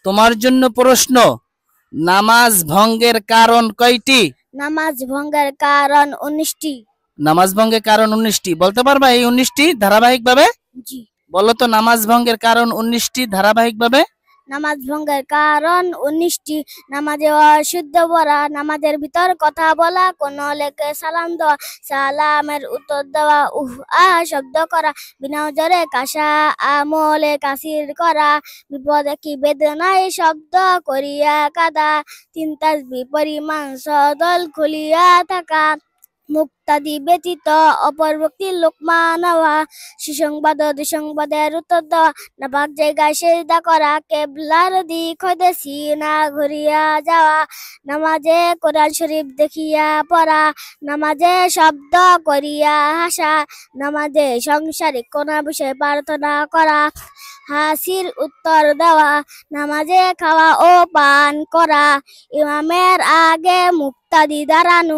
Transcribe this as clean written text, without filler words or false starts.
তোমার জন্য প্রশ্ন, নামাজ ভঙ্গের কারণ কয়টি? নামাজ ভঙ্গের কারণ 19টি। নামাজ ভঙ্গের কারণ 19টি, বলতে পারবা এই 19টি ধারাবাহিকভাবে? জি। বলো তো নামাজ ভঙ্গের কারণ 19টি ধারাবাহিকভাবে। নামাজ ভঙ্গের কারণ 19টি। নামাজে অশুদ্ধ পড়া, নামাজের ভিতর কথা বলা, কোন লেখে সালাম দেওয়া, সালামের উত্তর দেওয়া, শব্দ করা, বিনা জোরে কাশা, আমলে কাসির করা, বিপদে কি বেদনায় শব্দ করিয়া কাদা, 3 তাসবিহ পরিমাণ সদল খুলিয়া থাকা, মুক্তাদি ব্যতীত অপর ব্যক্তির লোকমা নেওয়া, সুসংবাদ ও দুঃসংবাদের উত্তর দেওয়া, নাপাক জায়গায় সেজদা করা, কেবলার দিক হইতে সিনা ঘুরিয়া যাওয়া, নামাজে কোরআন শরীফ দেখিয়া পড়া, নামাজে শব্দ করিয়া হাসা, নামাজে সাংসারিক কোন বিষয়ে প্রার্থনা করা, হাসির উত্তর দেওয়া, নামাজে খাওয়া ও পান করা, ইমামের আগে মুক্তাদি দাঁড়ানো।